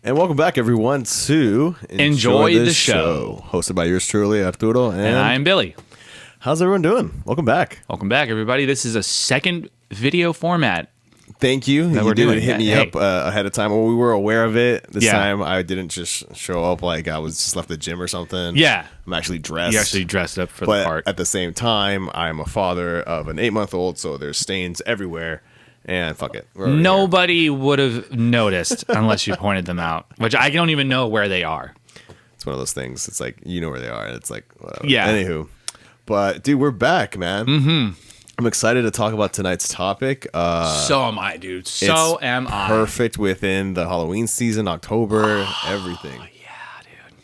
And welcome back, everyone, to Enjoy the Show. Hosted by yours truly, Arturo. And I'm Billy. How's everyone doing? Welcome back. Welcome back, everybody. This is a second video format. Thank you. You didn't hit me up ahead of time. Well, we were aware of it. This time, I didn't just show up like I was just left the gym or something. Yeah. I'm actually dressed. You actually dressed up for the part. At the same time, I'm a father of an 8-month-old, so there's stains everywhere. And fuck it. Nobody would have noticed unless you pointed them out, which I don't even know where they are. It's one of those things. It's like, you know where they are. And it's like, whatever. Yeah. Anywho. But, dude, we're back, man. Mm-hmm. I'm excited to talk about tonight's topic. So am I, dude. So am I. Perfect within the Halloween season, October, everything. Yeah, dude.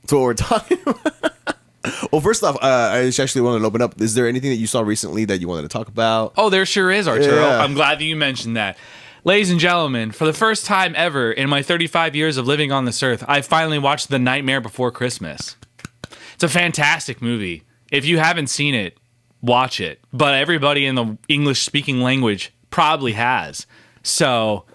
So what we're talking about. Well, first off, I just actually wanted to open up. Is there anything that you saw recently that you wanted to talk about? Oh, there sure is, Arturo. Yeah. I'm glad that you mentioned that. Ladies and gentlemen, for the first time ever in my 35 years of living on this earth, I finally watched The Nightmare Before Christmas. It's a fantastic movie. If you haven't seen it, watch it. But everybody in the English-speaking language probably has. So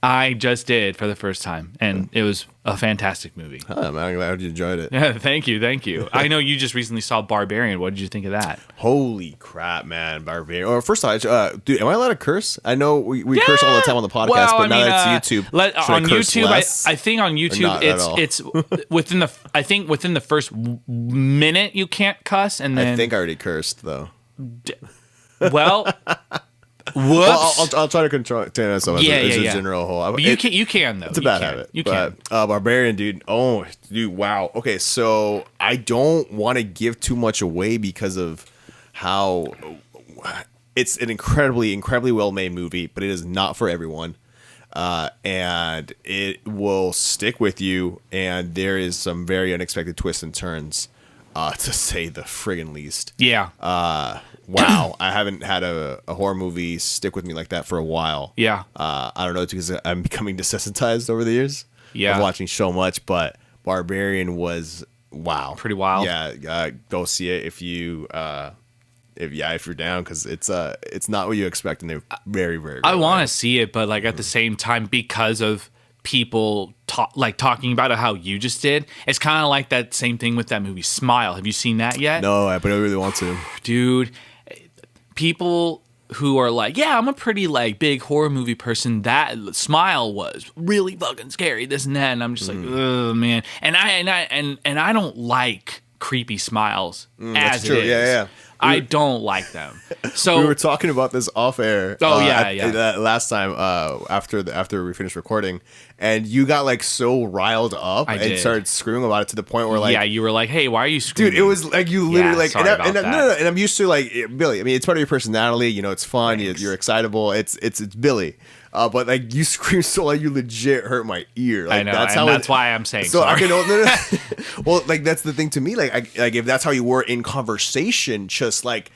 I just did for the first time, and it was a fantastic movie. Oh, man, I'm glad you enjoyed it. Yeah, thank you. I know you just recently saw Barbarian. What did you think of that? Holy crap, man, Barbarian. Or first off, dude, am I allowed to curse? I know we curse all the time on the podcast, but now that it's YouTube, on YouTube, I think on YouTube it's within the first minute you can't cuss, and then I think I already cursed though. Well. Whoops. I'll try to contain myself as a general whole. You can though. It's a bad habit. You can. Barbarian, dude. Oh, dude. Wow. Okay, so I don't want to give too much away because of how it's an incredibly well made movie, but it is not for everyone. And it will stick with you. And there is some very unexpected twists and turns, to say the friggin' least. Yeah. Wow, I haven't had a horror movie stick with me like that for a while. Yeah. I don't know, it's because I'm becoming desensitized over the years. Yeah. Of watching so much, but Barbarian was wow. Pretty wild. Yeah, go see it if you're down, because it's not what you expect, and they're very, very good. I want to see it, but like at the same time, because of people talking about it how you just did, it's kind of like that same thing with that movie Smile. Have you seen that yet? No, but I really want to. Dude, people who are like, yeah, I'm a pretty like big horror movie person, that Smile was really fucking scary, this and that, and I'm just like, oh man, and I don't like creepy smiles as true. it is. Yeah. I don't like them. So we were talking about this off air. Oh last time after we finished recording, and you got like so riled up and started screaming about it to the point where like you were like, hey, why are you screaming? Dude, it was like you literally and I'm used to like Billy. I mean, it's part of your personality. You know, it's fun. You're excitable. It's Billy. But like you scream so like you legit hurt my ear. Like, I know, that's why I'm saying. So sorry. I can well, like that's the thing to me. Like if that's how you were in conversation, just like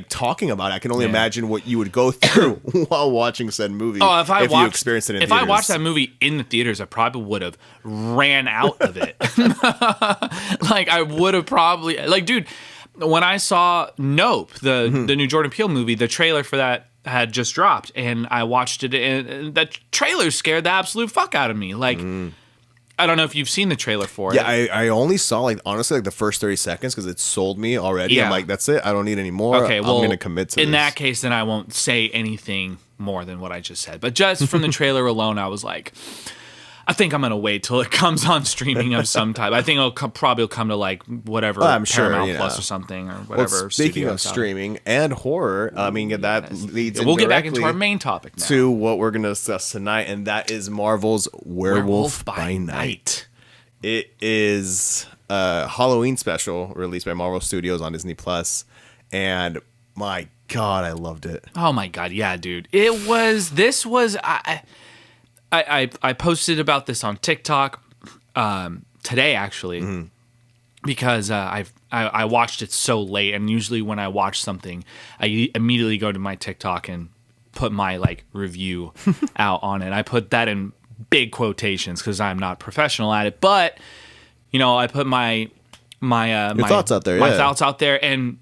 talking about it, I can only imagine what you would go through while watching said movie. Oh, if you experienced it in theaters. I watched that movie in the theaters, I probably would have ran out of it. Like I would have probably dude, when I saw Nope, the new Jordan Peele movie, the trailer for that had just dropped, and I watched it, and that trailer scared the absolute fuck out of me. Like, I don't know if you've seen the trailer for it. Yeah, I only saw honestly the first 30 seconds because it sold me already. Yeah. I'm like, that's it. I don't need any more. Okay, well, I'm going to commit to in that case, then I won't say anything more than what I just said. But just from the trailer alone, I was like, I think I'm gonna wait till it comes on streaming of some type. I think it'll probably come to like whatever Paramount Plus or something or whatever. Well, speaking of streaming and horror, I mean that leads. We'll get back into our main topic now. To what we're gonna discuss tonight, and that is Marvel's Werewolf by Night. It is a Halloween special released by Marvel Studios on Disney Plus, and my God, I loved it. Oh my God, yeah, dude! This was. I posted about this on TikTok today, actually, because I watched it so late, and usually when I watch something, I immediately go to my TikTok and put my review out on it. I put that in big quotations because I'm not professional at it, but I put my thoughts out there, thoughts out there, and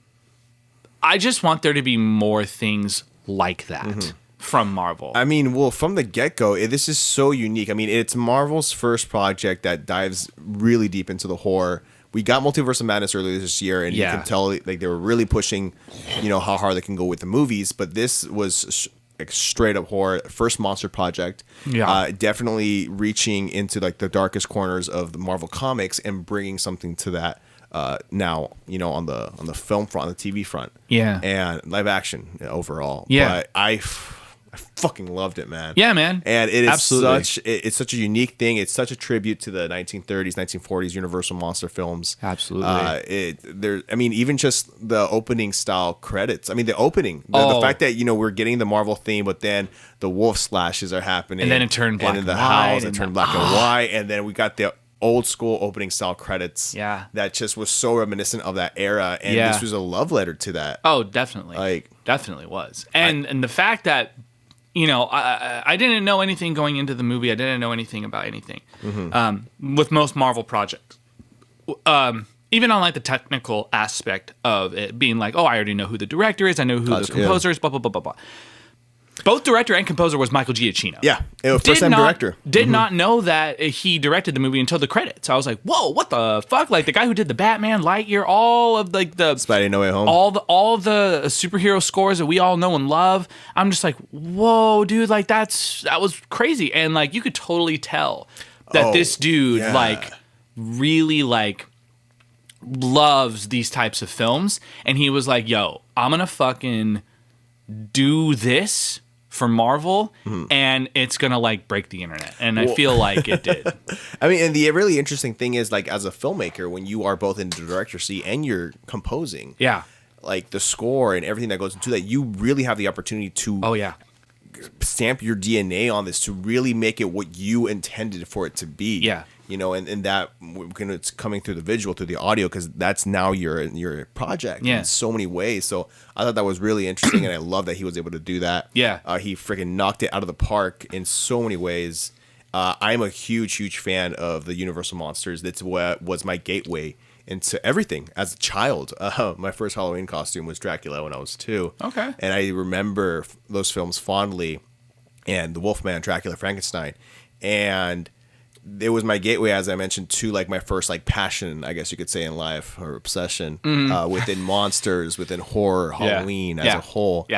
I just want there to be more things like that. from Marvel. I mean, well, from the get-go, this is so unique. I mean, it's Marvel's first project that dives really deep into the horror. We got Multiverse of Madness earlier this year, and you can tell like they were really pushing, how hard they can go with the movies. But this was straight up horror, first monster project. Yeah, definitely reaching into like the darkest corners of the Marvel comics and bringing something to that. Now, on the film front, on the TV front, and live action overall. But I fucking loved it, man. Yeah, man. And it is it's such a unique thing. It's such a tribute to the 1930s, 1940s Universal monster films. Absolutely. Even just the opening style credits. I mean, the opening, the fact that we're getting the Marvel theme, but then the wolf slashes are happening, and then it turned black and the white, howls, it turned black and white, and then we got the old school opening style credits that just was so reminiscent of that era, and this was a love letter to that. Oh, definitely. Definitely was. And the fact that I didn't know anything going into the movie. I didn't know anything about anything. With most Marvel projects, even on like the technical aspect of it being like, oh, I already know who the director is. I know who the composer is. Blah blah blah blah blah. Both director and composer was Michael Giacchino. Yeah, first time director. Did not know that he directed the movie until the credits. I was like, whoa, what the fuck? Like the guy who did the Batman, Lightyear, all of like the Spidey No Way Home, all the superhero scores that we all know and love. I'm just like, whoa, dude, like that was crazy, and like you could totally tell that this dude like really like loves these types of films, and he was like, yo, I'm gonna fucking do this for Marvel, and it's gonna like break the internet, and I feel like it did. I mean, and the really interesting thing is, like, as a filmmaker, when you are both in the director seat and you're composing, like the score and everything that goes into that, you really have the opportunity to stamp your DNA on this to really make it what you intended for it to be. And that when it's coming through the visual, through the audio, because that's now your project in so many ways. So I thought that was really interesting, and I love that he was able to do that. He freaking knocked it out of the park in so many ways. I'm a huge fan of the Universal monsters. That's what was my gateway into everything as a child. My first Halloween costume was Dracula when I was 2. Okay. And I remember those films fondly, and the Wolfman, Dracula, Frankenstein, and it was my gateway, as I mentioned, to like my first like passion, I guess you could say, in life, or obsession within monsters, within horror, Halloween as a whole.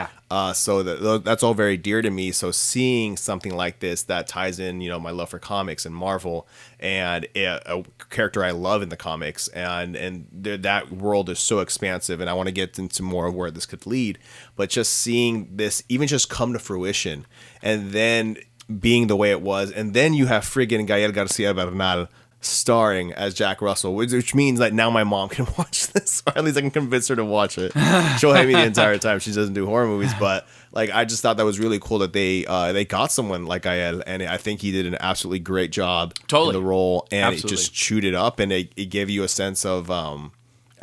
So that's all very dear to me. So seeing something like this that ties in, my love for comics and Marvel, and a character I love in the comics, and that world is so expansive, and I want to get into more of where this could lead. But just seeing this even just come to fruition, and then being the way it was, and then you have friggin' Gael Garcia Bernal starring as Jack Russell, which means that now my mom can watch this, or at least I can convince her to watch it. She'll hate me the entire time. She doesn't do horror movies, but like I just thought that was really cool that they got someone like Gael, and I think he did an absolutely great job in the role, and it just chewed it up, and it gave you a sense of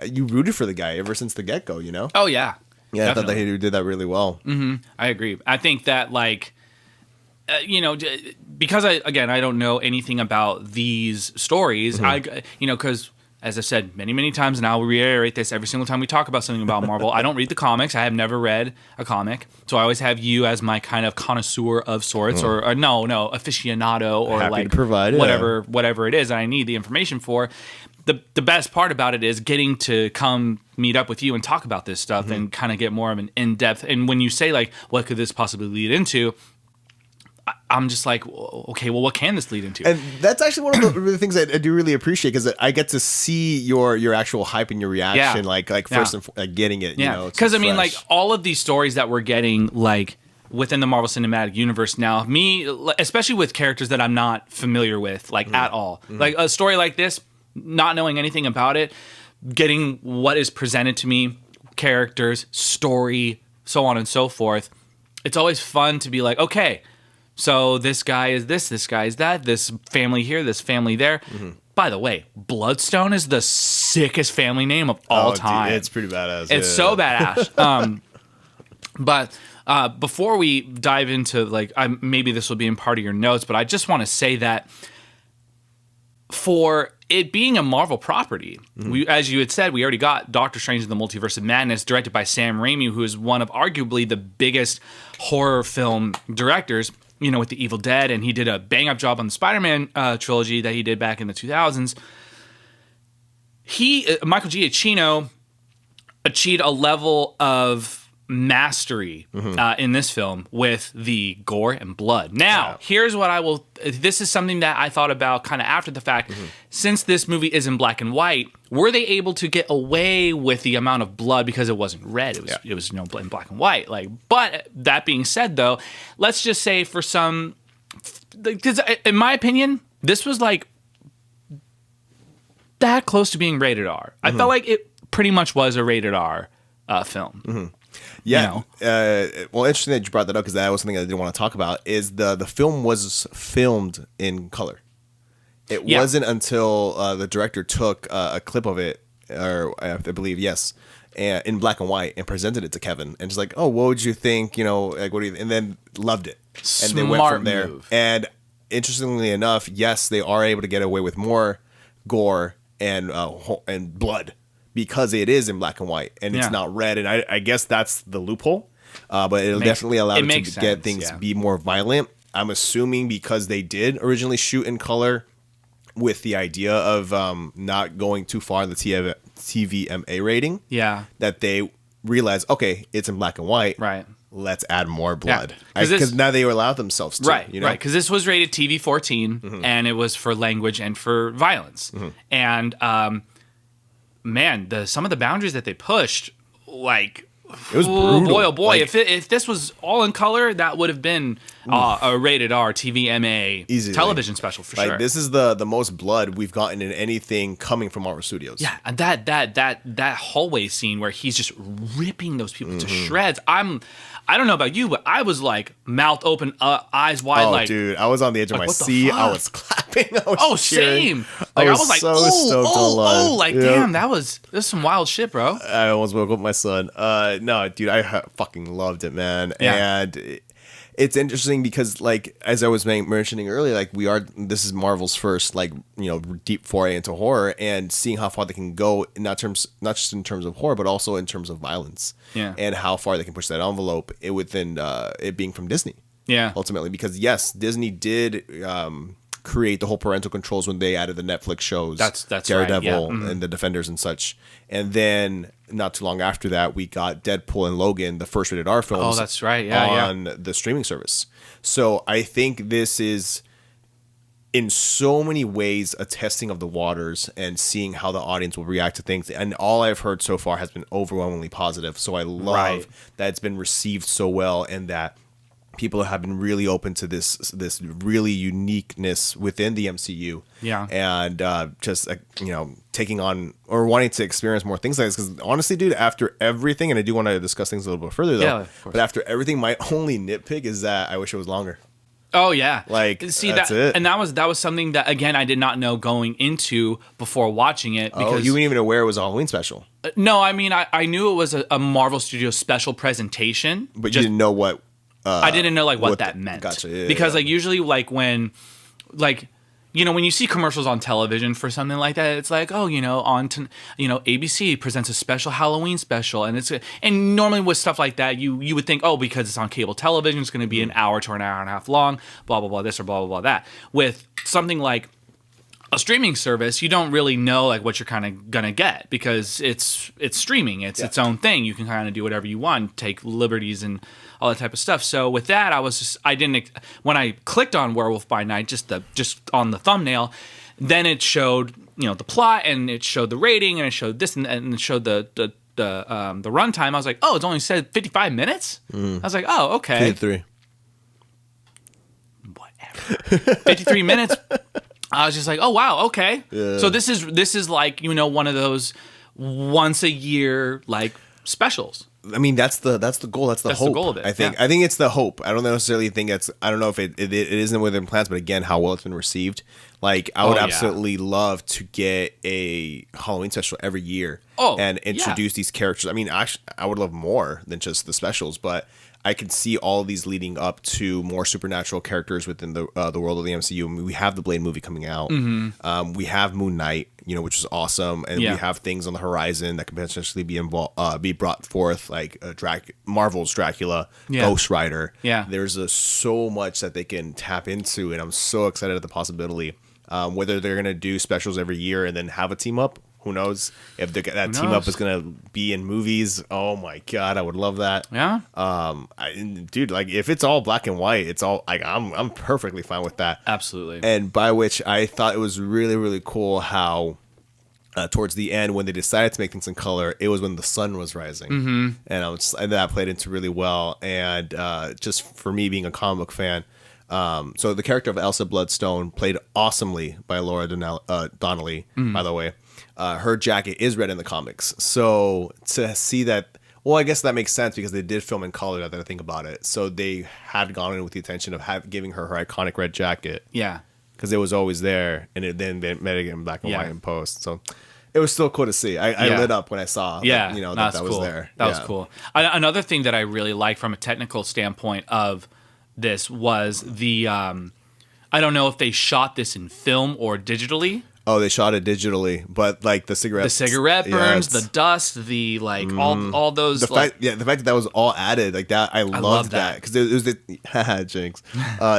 you rooted for the guy ever since the get go. Oh yeah, definitely. I thought that he did that really well. I agree. I think that like. Because I don't know anything about these stories. Because as I said many times, and I'll reiterate this every single time we talk about something about Marvel, I don't read the comics. I have never read a comic, so I always have you as my kind of connoisseur of sorts, or aficionado, or happy like to provide whatever it is that I need the information for. The best part about it is getting to come meet up with you and talk about this stuff and kind of get more of an in-depth. And when you say like, what could this possibly lead into? I'm just like, okay, well, what can this lead into? And that's actually one of the things I do really appreciate, because I get to see your actual hype and your reaction, like first and getting it. Because I mean, like all of these stories that we're getting, like within the Marvel Cinematic Universe now, me, especially with characters that I'm not familiar with, like at all, like a story like this, not knowing anything about it, getting what is presented to me, characters, story, so on and so forth. It's always fun to be like, okay. So this guy is this guy is that, this family here, this family there. By the way, Bloodstone is the sickest family name of all time. Dude, it's pretty badass. It's so badass. But before we dive into, like, maybe this will be in part of your notes, but I just want to say that for it being a Marvel property, as you had said, we already got Doctor Strange in the Multiverse of Madness, directed by Sam Raimi, who is one of arguably the biggest horror film directors, with the Evil Dead, and he did a bang-up job on the Spider-Man trilogy that he did back in the 2000s. Michael Giacchino achieved a level of mastery in this film with the gore and blood. Now, here's what this is something that I thought about kind of after the fact. Since this movie is in black and white, were they able to get away with the amount of blood because it wasn't red? It was in black and white. But that being said, though, let's just say for some, because in my opinion, this was that close to being rated R. I felt like it pretty much was a rated R film. Yeah. Well, interesting that you brought that up, because that was something I didn't want to talk about. Is the film was filmed in color. It wasn't until the director took a clip of it, or I believe in black and white, and presented it to Kevin, and just like, oh, what would you think? What do you? And then loved it, and they went from there. Move. And interestingly enough, yes, they are able to get away with more gore and blood, because it is in black and white and it's not red. And I guess that's the loophole. But it'll definitely allow it to get things be more violent. I'm assuming because they did originally shoot in color with the idea of not going too far in the TVMA rating. Yeah. That they realized, okay, it's in black and white. Right. Let's add more blood. Yeah. Because now they allow themselves to. Right. Because this was rated TV-14 and it was for language and for violence. And man, some of the boundaries that they pushed, it was brutal. Oh boy! If this was all in color, that would have been a rated R TVMA easily television special for sure. This is the most blood we've gotten in anything coming from Marvel Studios. Yeah, and that hallway scene where he's just ripping those people to shreds. I don't know about you, but I was mouth open, eyes wide. Oh, dude, I was on the edge of my seat. I was clapping. I was cheering. Same. I was so stoked to live. Damn, that was some wild shit, bro. I almost woke up my son. No, dude, I fucking loved it, man. Yeah. And it's interesting because, as I was mentioning earlier, this is Marvel's first, deep foray into horror, and seeing how far they can go, not just in terms of horror, but also in terms of violence. Yeah. And how far they can push that envelope within it being from Disney. Yeah. Ultimately, because yes, Disney did create the whole parental controls when they added the Netflix shows. That's Daredevil right, and the Defenders and such. And then not too long after that, we got Deadpool and Logan, the first rated R films. Oh, that's right. Yeah, on the streaming service. So I think this is, in so many ways, a testing of the waters and seeing how the audience will react to things. And all I've heard so far has been overwhelmingly positive. So I love that it's been received so well, and that people have been really open to this really uniqueness within the MCU. Yeah. And just taking on or wanting to experience more things like this. Because honestly, dude, after everything, and I do want to discuss things a little bit further, though. But after everything, my only nitpick is that I wish it was longer. Oh yeah, See, that's it. And that was something that, again, I did not know going into before watching it. Because you weren't even aware it was a Halloween special. No, I mean I knew it was a Marvel Studios special presentation, but you didn't know what. I didn't know what that meant. Gotcha. Yeah, because usually when when you see commercials on television for something like that, it's ABC presents a special Halloween special, and normally with stuff like that, you would think, because it's on cable television, it's going to be an hour to an hour and a half long, blah blah blah this or blah blah blah that. With something like a streaming service, you don't really know what you're kind of gonna get, because it's streaming, it's its own thing. You can kind of do whatever you want, take liberties and all that type of stuff. So with that, when I clicked on Werewolf by Night, just on the thumbnail, then it showed the plot, and it showed the rating, and it showed this, and it showed the runtime. I was like, it's only said 55 minutes. I was like, okay, 53. Whatever, 53 minutes. I was just like, oh wow, okay. Yeah. So this is one of those once a year specials. I mean, that's the goal. That's the hope. The goal of it. I think it's the hope. I don't necessarily think I don't know if it isn't within plans, but again, how well it's been received. I would absolutely love to get a Halloween special every year and introduce these characters. I mean, actually, I would love more than just the specials, but I can see all of these leading up to more supernatural characters within the world of the MCU. I mean, we have the Blade movie coming out. We have Moon Knight, which is awesome, and we have things on the horizon that could potentially be brought forth, like Marvel's Dracula, Ghost Rider. Yeah, there's so much that they can tap into, and I'm so excited at the possibility. Whether they're gonna do specials every year and then have a team up. Who knows if that team up is gonna be in movies? Oh my god, I would love that. Yeah. Dude, like if it's all black and white, it's all like I'm perfectly fine with that. Absolutely. And by which I thought it was really really cool how towards the end when they decided to make things in color, it was when the sun was rising, and that played into really well. And just for me being a comic book fan. So the character of Elsa Bloodstone, played awesomely by Laura Donnelly, by the way. Her jacket is red in the comics. So to see that, well, I guess that makes sense because they did film in color now that I think about it. So they had gone in with the intention of giving her iconic red jacket. Yeah. Because it was always there, and it then made it in black and white in post. So it was still cool to see. I lit up when I saw that, that cool. was there. That was cool. Another thing that I really like from a technical standpoint of this was the I don't know if they shot this in film or digitally. Oh, they shot it digitally, but like the cigarette burns, the dust, the all those the fact that was all added like that. I loved that because it was the jinx.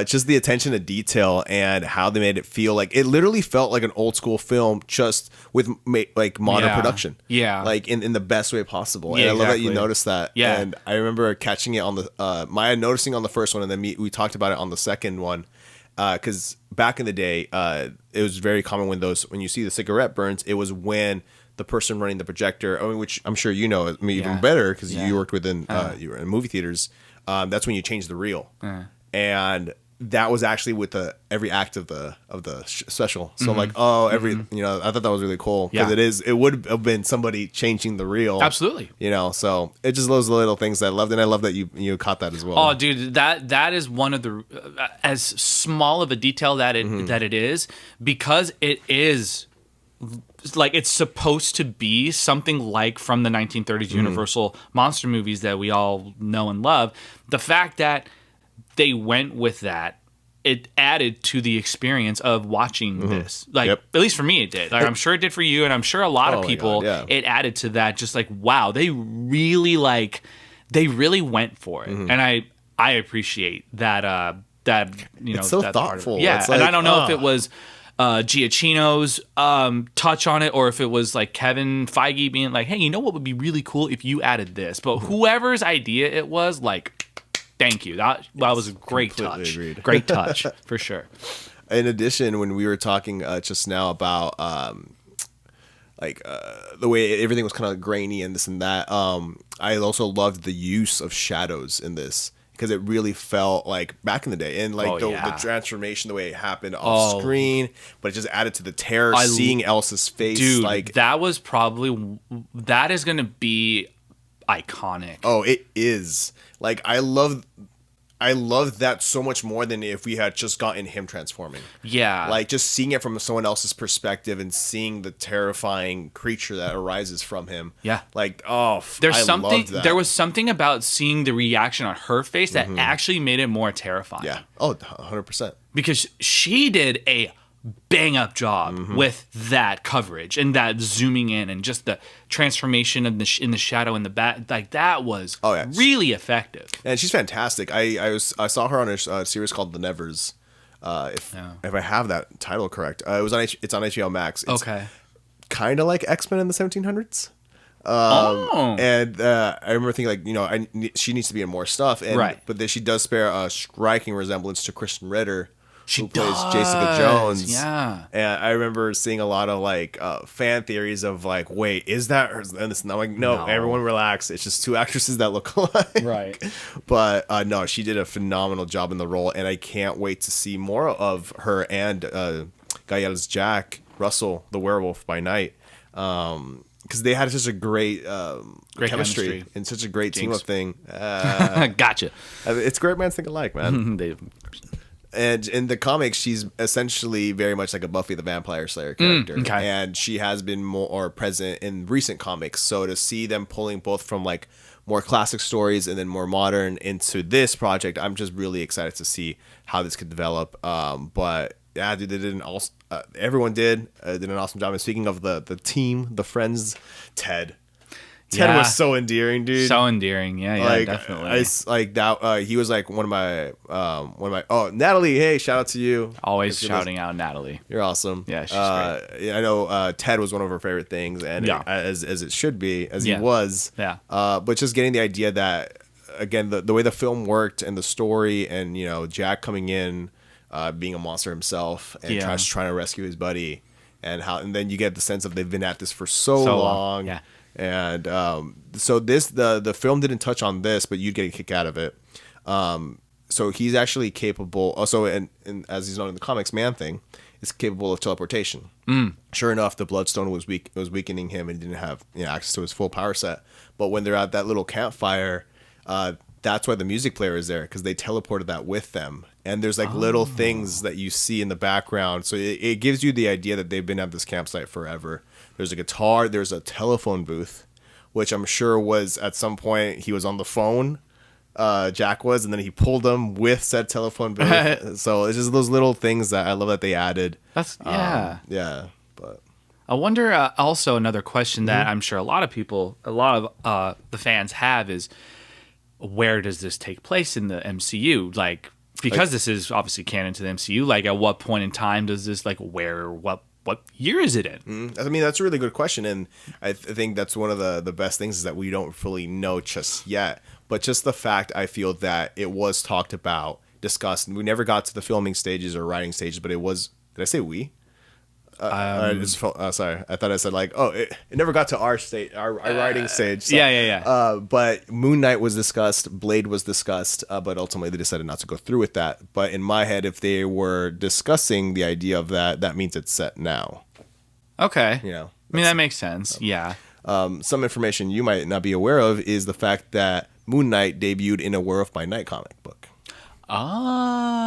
Just the attention to detail and how they made it feel like it literally felt like an old school film, just with like modern production. Yeah, like in the best way possible. Yeah, and I love that you noticed that. Yeah, and I remember catching it on the noticing on the first one, and then we talked about it on the second one. Because back in the day, it was very common when you see the cigarette burns, it was when the person running the projector, which I'm sure you know even better because you worked within you were in movie theaters. That's when you change the reel, and that was actually with every act of the special. So I'm like, I thought that was really cool because it would have been somebody changing the reel. Absolutely. So it just those little things that I loved, and I love that you caught that as well. Oh, dude, that is one of the as small of a detail that it is, because it is like it's supposed to be something like from the 1930s Universal monster movies that we all know and love. The fact that they went with that, it added to the experience of watching this. Like, at least for me, it did. Like, I'm sure it did for you, and I'm sure a lot of people, it added to that. Just like, wow, they really went for it. And I appreciate that, it's so thoughtful. Yeah, it's and I don't know if it was Giacchino's touch on it, or if it was like Kevin Feige being like, hey, you know what would be really cool if you added this? But whoever's idea it was, like, thank you. That was a great touch. Agreed. Great touch, for sure. In addition, when we were talking just now about the way everything was kind of grainy and this and that, I also loved the use of shadows in this because it really felt like back in the day, and like the transformation, the way it happened off screen, but it just added to the terror seeing Elsa's face. Dude, like that is going to be iconic. Oh, it is. Like I love that so much more than if we had just gotten him transforming. Yeah. Like just seeing it from someone else's perspective and seeing the terrifying creature that arises from him. Yeah. Like, there was something about seeing the reaction on her face that actually made it more terrifying. Yeah. Oh, 100%. Because she did a bang up job with that coverage and that zooming in and just the transformation of in the shadow in the back. Like that was really effective. And she's fantastic. I saw her on a series called The Nevers. If I have that title correct, it's on HBO Max. It's kind of like X-Men in the 1700s. And I remember thinking like, she needs to be in more stuff. And, but then she does bear a striking resemblance to Kristen Ritter, who plays Jessica Jones. Yeah. And I remember seeing a lot of like fan theories of like, wait, is that her? And I'm like, no, everyone relax. It's just two actresses that look alike. Right. But no, she did a phenomenal job in the role, and I can't wait to see more of her and Gaetta's Jack Russell, the werewolf by night. Because they had such a great chemistry and such a great team up thing. Gotcha. It's great minds think alike, man. And in the comics, she's essentially very much like a Buffy the Vampire Slayer character. And she has been more present in recent comics. So to see them pulling both from like more classic stories and then more modern into this project. I'm just really excited to see how this could develop. But yeah, dude, they did an awesome. Everyone did an awesome job. And speaking of the team, the friends, Ted. Ted was so endearing, dude. So endearing, yeah, like, definitely. It's like that. He was like one of my. Oh, Natalie! Hey, shout out to you. Always shouting out Natalie. You're awesome. Yeah, she's great. I know Ted was one of her favorite things, and as it should be, as he was. Yeah. But just getting the idea that again, the way the film worked and the story, and Jack coming in, being a monster himself, and trying to rescue his buddy, and then you get the sense of they've been at this for so long. Yeah. And so the film didn't touch on this, but you'd get a kick out of it. So he's actually capable. Also, and as he's known in the comics, Man-Thing is capable of teleportation. Sure enough, the Bloodstone was weakening him, and he didn't have access to his full power set. But when they're at that little campfire, that's why the music player is there, because they teleported that with them. And there's like little things that you see in the background, so it gives you the idea that they've been at this campsite forever. There's a guitar. There's a telephone booth, which I'm sure was at some point he was on the phone. Jack was, and then he pulled them with said telephone booth. So it's just those little things that I love that they added. That's yeah. But I wonder. Also, another question that I'm sure a lot of the fans have is, where does this take place in the MCU? Like, because this is obviously canon to the MCU. Like, at what point in time does this what year is it in? I mean, that's a really good question, and I think that's one of the best things is that we don't fully know just yet. But just the fact, I feel that it was talked about, discussed, and we never got to the filming stages or writing stages, but it was. Did I say we? Sorry, I thought I said it never got to our writing stage. So, yeah. But Moon Knight was discussed, Blade was discussed, but ultimately they decided not to go through with that. But in my head, if they were discussing the idea of that means it's set now. Okay. I mean, that makes sense. Yeah. Some information you might not be aware of is the fact that Moon Knight debuted in a Werewolf by Night comic book. Oh,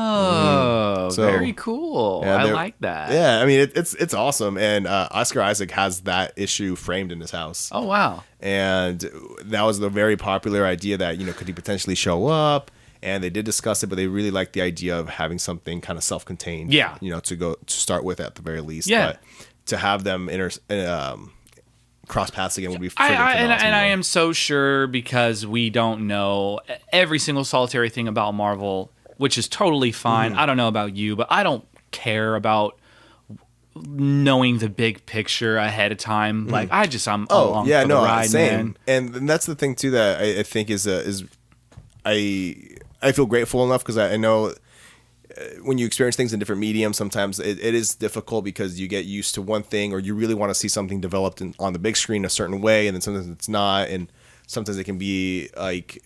very cool. I like that. Yeah, I mean it's awesome, and Oscar Isaac has that issue framed in his house. Oh wow! And that was the very popular idea that could he potentially show up, and they did discuss it, but they really liked the idea of having something kind of self-contained. Yeah, to start with at the very least. Yeah, but to have them cross paths again would be phenomenal. And I am so sure, because we don't know every single solitary thing about Marvel, which is totally fine. I don't know about you, but I don't care about knowing the big picture ahead of time. Like I'm along for the ride, same. man. And that's the thing too that I think is I feel grateful enough, because I know when you experience things in different mediums, sometimes it is difficult because you get used to one thing, or you really want to see something developed on the big screen a certain way, and then sometimes it's not, and sometimes it can be like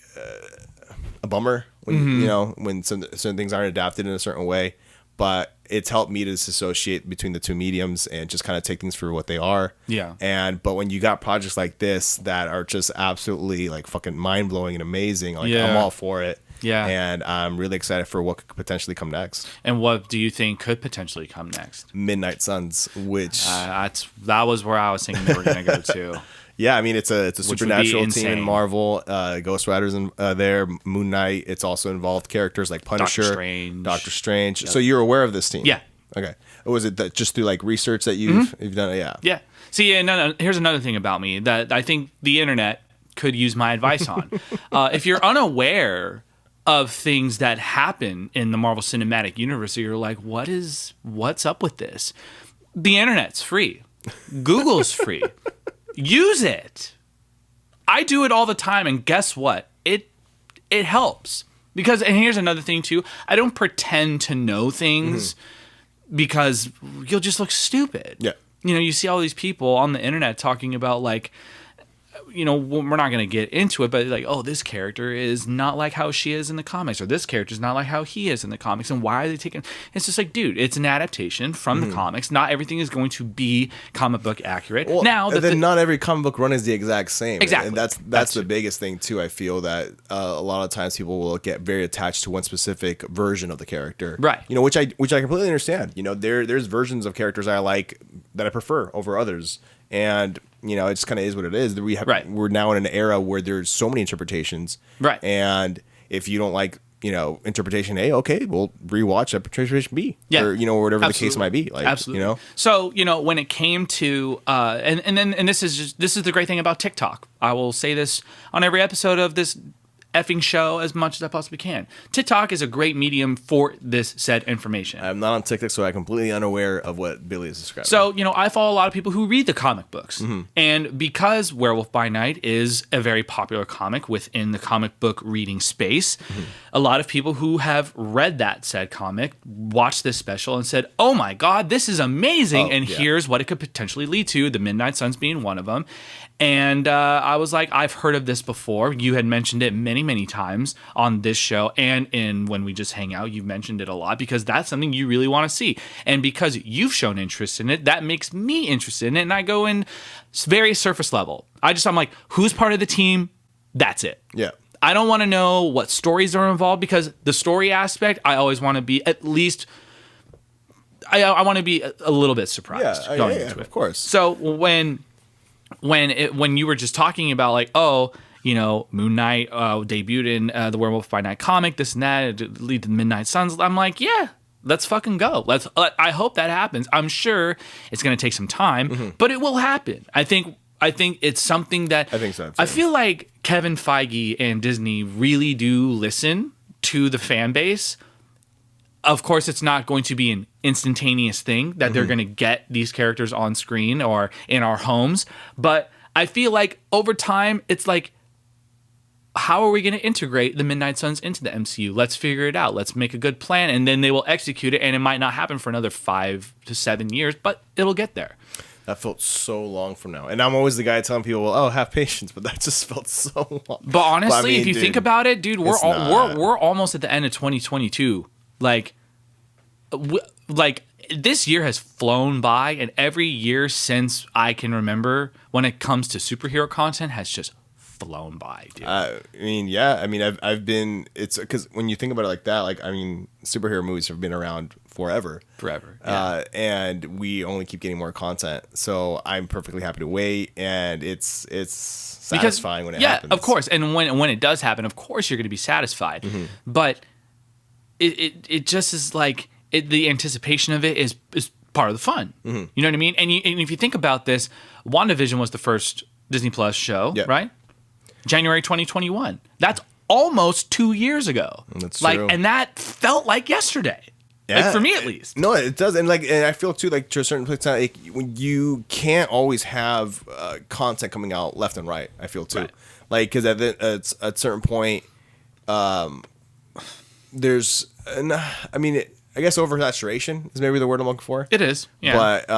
a bummer when when certain things aren't adapted in a certain way. But it's helped me to disassociate between the two mediums and just kind of take things for what they are. Yeah. But when you got projects like this that are just absolutely like fucking mind blowing and amazing, I'm all for it. Yeah. And I'm really excited for what could potentially come next. And what do you think could potentially come next? Midnight Suns, which that was where I was thinking they were going to go to. Yeah, I mean it's a supernatural team in Marvel. Ghost Rider's in there. Moon Knight. It's also involved characters like Punisher, Doctor Strange. Yep. So you're aware of this team? Yeah. Okay. Was it that just through like research that you've done? Yeah. Yeah. See, here's another thing about me that I think the internet could use my advice on. If you're unaware of things that happen in the Marvel Cinematic Universe, you're like, what's up with this? The internet's free. Google's free. Use it. I do it all the time, and guess what? It helps. And here's another thing too. I don't pretend to know things because you'll just look stupid. Yeah. You see all these people on the internet talking about like, we're not going to get into it, but like, oh, this character is not like how she is in the comics, or this character is not like how he is in the comics, and why are they taking? It's just like, dude, it's an adaptation from the comics. Not everything is going to be comic book accurate. Well, now, not every comic book run is the exact same. Exactly, and that's the biggest thing too. I feel that a lot of times people will get very attached to one specific version of the character, right? Which I completely understand. There's versions of characters I like that I prefer over others, and you know, it just kind of is what it is. Right. We're now in an era where there's so many interpretations. Right. And if you don't like, you know, interpretation A, okay, we'll rewatch interpretation B. Yeah. Or, you know, whatever Absolutely. the case might be. Like, Absolutely. You know? So, you know, when it came to, and this is the great thing about TikTok. I will say this on every episode of this effing show as much as I possibly can. TikTok is a great medium for this said information. I'm not on TikTok, so I'm completely unaware of what Billy is describing. So, you know, I follow a lot of people who read the comic books. Mm-hmm. And because Werewolf by Night is a very popular comic within the comic book reading space, a lot of people who have read that said comic watched this special and said, oh my God, this is amazing. And here's what it could potentially lead to, the Midnight Suns being one of them. And I was like, I've heard of this before. You had mentioned it many, many times on this show. And in When We Just Hang Out, you've mentioned it a lot because that's something you really want to see. And because you've shown interest in it, that makes me interested in it. And I go in very surface level. I'm like, who's part of the team? That's it. Yeah. I don't want to know what stories are involved because the story aspect, I always want to be at least... I want to be a little bit surprised going into it. Of course. So when you were just talking about like, oh, you know, Moon Knight debuted in the Werewolf by Night comic, this and that, it lead to the Midnight Suns. I'm like, yeah, let's fucking go. I hope that happens. I'm sure it's going to take some time, but it will happen. I think it's something that I think so, too. I feel like Kevin Feige and Disney really do listen to the fan base. Of course, it's not going to be an instantaneous thing that they're going to get these characters on screen or in our homes. But I feel like over time, it's like, how are we going to integrate the Midnight Suns into the MCU? Let's figure it out. Let's make a good plan. And then they will execute it. And it might not happen for another 5 to 7 years, but it'll get there. That felt so long from now. And I'm always the guy telling people, well, oh, have patience. But that just felt so long. But honestly, if you think about it, dude, we're almost at the end of 2022. Like this year has flown by, and every year since I can remember, when it comes to superhero content, has just flown by, dude. I've been. It's because when you think about it like that, like superhero movies have been around forever. Yeah. And we only keep getting more content. So I'm perfectly happy to wait, and it's satisfying when it happens. Yeah, of course. And when it does happen, of course you're going to be satisfied. But it just is like. The anticipation of it is part of the fun. You know what I mean? And if you think about this, WandaVision was the first Disney Plus show, right? January 2021. That's almost 2 years ago. That's true. And that felt like yesterday. Yeah. Like for me at least. No, it does. And I feel too, like to a certain place, like when you can't always have content coming out left and right, I feel too. Right. Like, because at a certain point, there's, I guess oversaturation is maybe the word I'm looking for. It is, yeah. But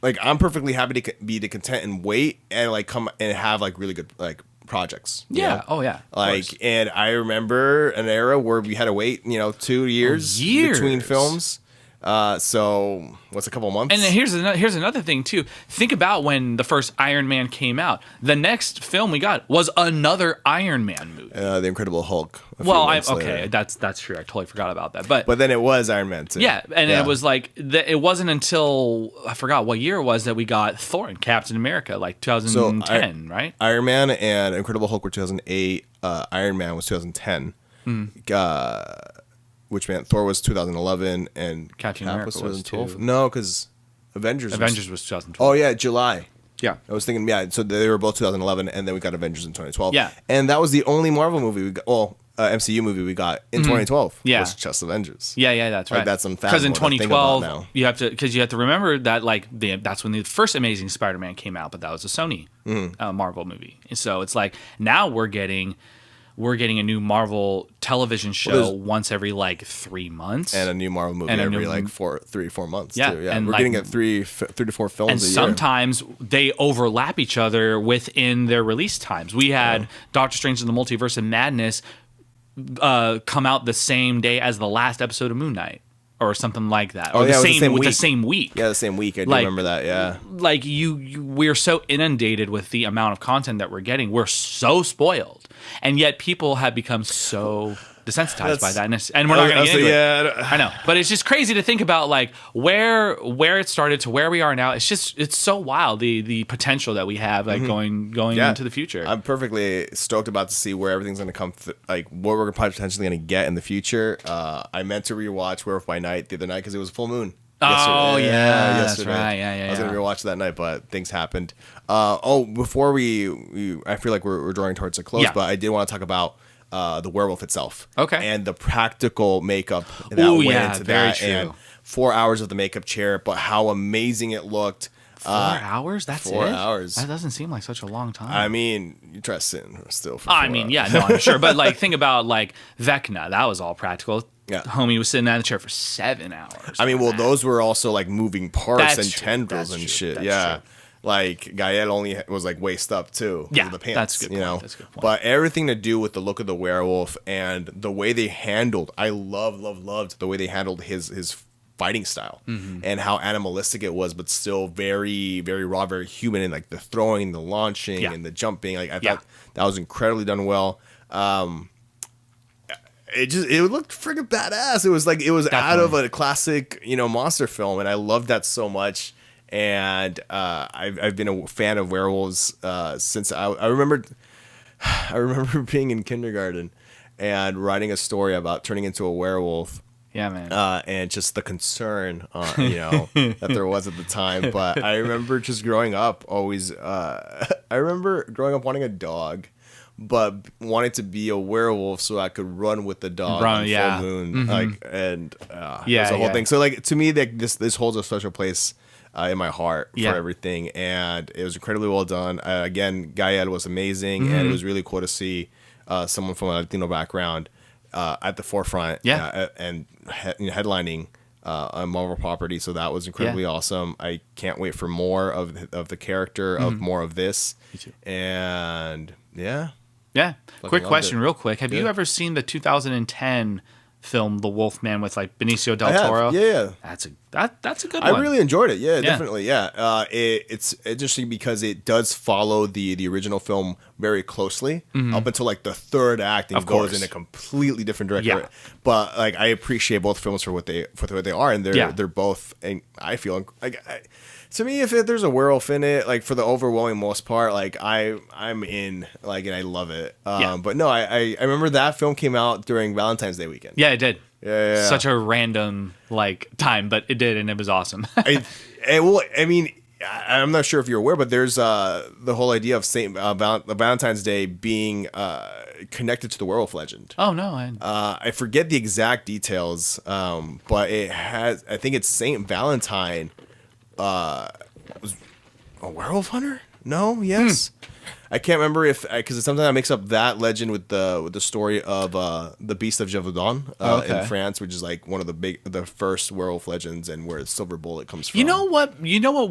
like I'm perfectly happy to be content and wait and like come and have like really good like projects. Yeah. Know? Oh yeah. Like, and I remember an era where we had to wait, 2 years between films. So what's a couple months? And here's another thing too. Think about when the first Iron Man came out. The next film we got was another Iron Man movie. The Incredible Hulk. Okay, that's true. I totally forgot about that. But then it was Iron Man too. Yeah, and it was like it wasn't until I forgot what year it was that we got Thor and Captain America, like 2010, right? Iron Man and Incredible Hulk were 2008. Iron Man was 2010. Which meant Thor was 2011 and Captain America was 2012. No, because Avengers was 2012. Oh yeah, July. Yeah, I was thinking. Yeah, so they were both 2011, and then we got Avengers in 2012. Yeah, and that was the only Marvel movie we got. Well, MCU movie we got in 2012. Yeah, was just Avengers. Yeah, that's right. Like, that's because in 2012 you have to remember that that's when the first Amazing Spider-Man came out, but that was a Sony Marvel movie. And so it's like now we're getting a new Marvel television show once every 3 months, and a new Marvel movie every 3 or 4 months. Yeah, too. Yeah, and we're getting at 3 to 4 films and a year. Sometimes they overlap each other within their release times. We had Doctor Strange in the Multiverse of Madness come out the same day as the last episode of Moon Knight. Or something like that. Or the same week. Yeah, the same week. I do remember that, yeah. Like, we're so inundated with the amount of content that we're getting. We're so spoiled. And yet people have become so desensitized by that, and we're not going to get into it. I know, but it's just crazy to think about like where it started to where we are now. It's so wild the potential that we have like going into the future. I'm perfectly stoked about to see where everything's going to come, like what we're potentially going to get in the future. I meant to rewatch Werewolf by Night the other night because it was a full moon. Oh yesterday. that's right. Yeah. I was gonna rewatch that night, but things happened. Before we I feel like we're drawing towards a close, but I did want to talk about the werewolf itself. Okay. And the practical makeup that went into that, true. and 4 hours of the makeup chair, but how amazing it looked. 4 hours? That's 4 it? hours. That doesn't seem like such a long time. I mean, you try to sit still for 4 I mean, hours. yeah, no, I'm sure. But like, think about like Vecna. That was all practical. Yeah. Homie was sitting in the chair for 7 hours. I mean, well, those were also like moving parts That's and true. tendrils That's and true. shit. That's Yeah. true. Like Gael only was like waist up too. Yeah, the pants, that's a good you point. know. That's a good point. But everything to do with the look of the werewolf and the way they handled, I loved the way they handled his fighting style and how animalistic it was, but still very, very raw, very human, and like the throwing, the launching, and the jumping. Like I thought that was incredibly done well. It looked freaking badass. It was like it was out of a classic, monster film, and I loved that so much. And I've been a fan of werewolves since I remember being in kindergarten and writing a story about turning into a werewolf. Yeah, man. And just the concern, that there was at the time. But I remember just growing up always. I remember growing up wanting a dog, but wanting to be a werewolf so I could run with the dog on full moon, it was a whole thing. So like to me, like this holds a special place in my heart for everything, and it was incredibly well done. Again, Gael was amazing, and it was really cool to see someone from a Latino background at the forefront, and headlining a Marvel property. So that was incredibly awesome. I can't wait for more of the character, of more of this. Me too. And yeah. Quick question, real quick. Have you ever seen the 2010 film The Wolfman with like Benicio del Toro? Yeah. That's a good one. I really enjoyed it. Yeah, definitely. Yeah. It's interesting because it does follow the original film very closely up until like the third act and goes in a completely different direction. Yeah. But like I appreciate both films for what they are, and they're both, and I feel like to me, if there's a werewolf in it, like for the overwhelming most part, like I'm in, like, and I love it. But no, I remember that film came out during Valentine's Day weekend. Yeah, it did. Yeah. Such a random like time, but it did, and it was awesome. I'm not sure if you're aware, but there's the whole idea of Valentine's Day being connected to the werewolf legend. Oh no, I forget the exact details, but I think it's Saint Valentine. Was a werewolf hunter? No, yes. I can't remember because sometimes I mix up that legend with the story of the Beast of Gévaudan in France, which is like one of the first werewolf legends, and where Silver Bullet comes from. You know what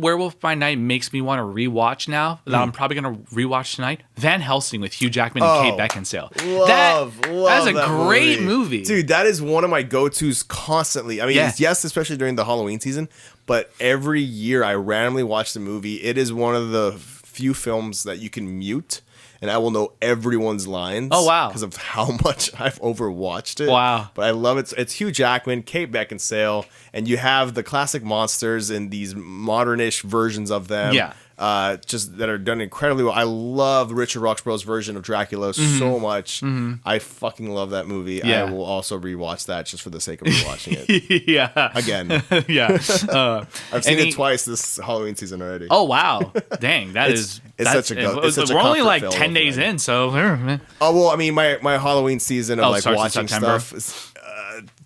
Werewolf by Night makes me want to rewatch now that I'm probably gonna rewatch tonight? Van Helsing with Hugh Jackman and Kate Beckinsale. Love that's a great movie, dude. That is one of my go-tos constantly. I mean, yes, especially during the Halloween season, but every year I randomly watch the movie. It is one of the few films that you can mute and I will know everyone's lines. Oh wow! Because of how much I've overwatched it. Wow! But I love it. It's Hugh Jackman, Kate Beckinsale, and you have the classic monsters and these modernish versions of them. Yeah. Just that are done incredibly well. I love Richard Roxburgh's version of Dracula so much. I fucking love that movie. Yeah. I will also rewatch that just for the sake of rewatching it. Yeah. Again. Yeah. I've seen it twice this Halloween season already. Oh wow! Dang, it's such a we're only comfort like film 10 days in, so. Oh well, I mean, my Halloween season of like watching stuff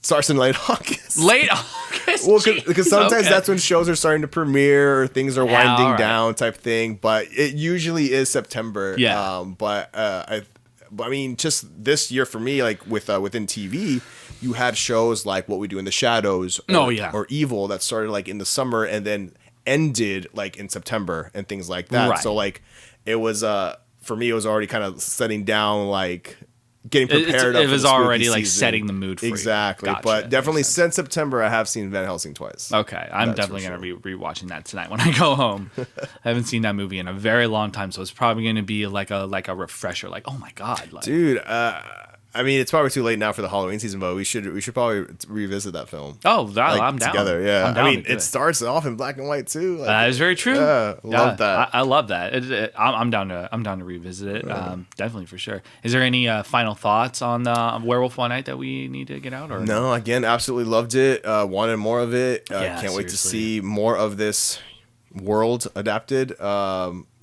starts in late August. Late August. Well, because sometimes that's when shows are starting to premiere or things are winding down, type thing. But it usually is September. Yeah. I mean, just this year for me, like within TV, you had shows like What We Do in the Shadows. Or Evil that started like in the summer and then ended like in September and things like that. Right. So like it was for me, it was already kind of setting down like. Getting prepared. It was already like season. setting the mood for exactly. You. Gotcha. But definitely since September, I have seen Van Helsing twice. Okay, I'm definitely gonna be rewatching that tonight when I go home. I haven't seen that movie in a very long time, so it's probably gonna be like a refresher. Like, oh my god, like, dude. I mean, it's probably too late now for the Halloween season, but we should probably revisit that film. Oh, Like, I'm down. together. Yeah, I'm down I mean, to do it starts off in black and white too. Like, That is very true. Yeah, love that. I love that. I'm down to revisit it. Definitely for sure. Is there any final thoughts on the Werewolf One Night that we need to get out? Or no, again, absolutely loved it. Wanted more of it. Can't wait to see more of this world adapted.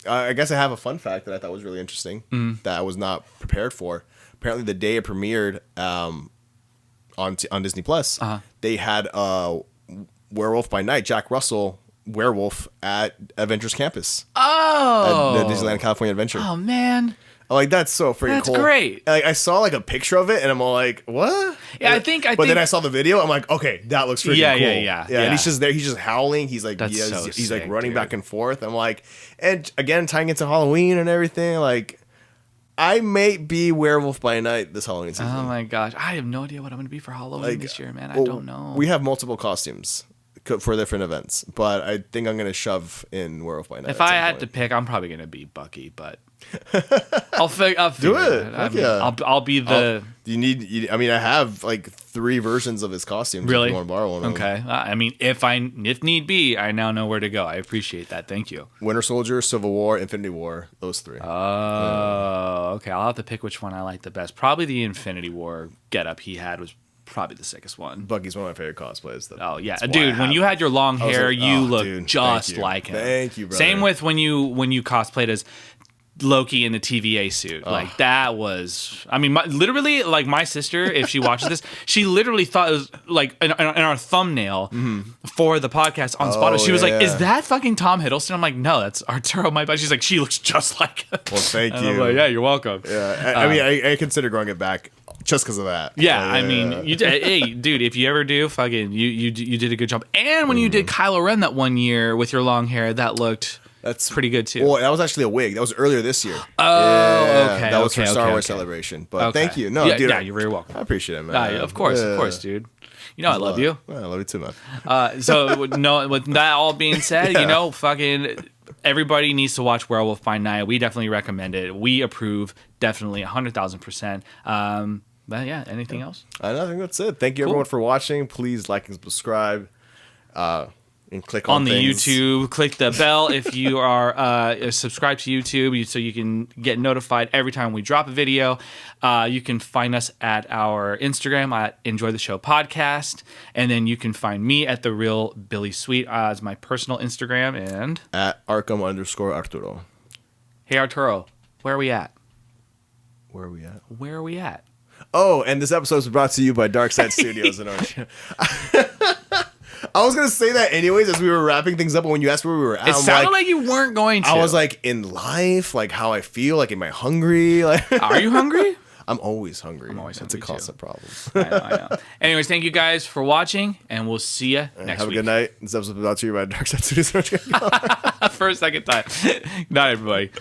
I guess I have a fun fact that I thought was really interesting that I was not prepared for. Apparently, the day it premiered on Disney Plus, they had Werewolf by Night, Jack Russell Werewolf at Adventures Campus. Oh, At the Disneyland California Adventure. Oh man, Like, that's so freaking that's cool. great. Like, I saw like a picture of it, and I'm all like, "What?" Yeah, But then I saw the video. I'm like, "Okay, that looks freaking cool." Yeah. And he's just there. He's just howling. He's like, That's he's so like sick, running dude. back and forth. I'm like, and again, tying into Halloween and everything. Like, I may be Werewolf by Night this Halloween season. Oh my gosh, I have no idea what I'm gonna be for Halloween Like, this year, man. I well, don't know. We have multiple costumes for different events, but I think I'm gonna shove in Werewolf by Night. If I had to pick, I'm probably gonna be Bucky, but I'll figure Do it. it. I Heck mean, yeah. I'll be the. I mean, I have like 3 versions of his costumes. Really? If you want to borrow one of them. Okay. I mean, if need be, I now know where to go. I appreciate that. Thank you. Winter Soldier, Civil War, Infinity War. Those 3. Oh, okay. I'll have to pick which one I like the best. Probably the Infinity War getup he had was probably the sickest one. Bucky's one of my favorite cosplays. Oh yeah, That's why I dude. When have you had your long I was hair, like, you oh, look dude, just thank you. like him. Thank you, brother. Same with when you cosplayed as Loki in the TVA suit. Like that was. I mean, literally, like my sister, if she watches this, she literally thought it was like in our thumbnail for the podcast on Spotify. She was like, yeah. "Is that fucking Tom Hiddleston?" I'm like, "No, that's Arturo." My buddy. She's like, "She looks just like him." Well, thank And you. I'm like, "Yeah, you're welcome." Yeah, I mean, I consider growing it back just because of that. Yeah, I mean, you hey, dude, if you ever do, fucking, you did a good job. And when you did Kylo Ren that one year with your long hair, that looked That's pretty good too. Well, that was actually a wig. That was earlier this year. Oh, okay, That was okay, for Star okay, Wars okay. Celebration. But Okay. thank you. No, yeah, dude. yeah, you're very welcome. I appreciate it, man. Of course, dude. You know I love you. Yeah, I love you too, man. So with that all being said, you know, fucking everybody needs to watch Werewolf by Night. We definitely recommend it. We approve, definitely 100,000%. But yeah, anything else? I think that's it. Thank you, everyone, for watching. Please like and subscribe. And click on the things. YouTube. Click the bell if you are subscribed to YouTube so you can get notified every time we drop a video. You can find us at our Instagram at Enjoy the Show Podcast. And then you can find me at The Real Billy Sweet as my personal Instagram. And At Arkham_Arturo. hey, Arturo, where are we at? Where are we at? Where are we at? Oh, and this episode is brought to you by Dark Side Studios in Orange. I was going to say that anyways as we were wrapping things up, but when you asked where we were at, It I'm sounded like, like you weren't going to. I was like, in life, like how I feel, like, am I hungry? Like, Are you hungry? I'm always hungry. I'm always It's a hungry, constant problem. I know. Anyways, thank you guys for watching, and we'll see you next Have week. a good night. This episode is brought to you by Dark Side Studios. For a second time. Good night, everybody.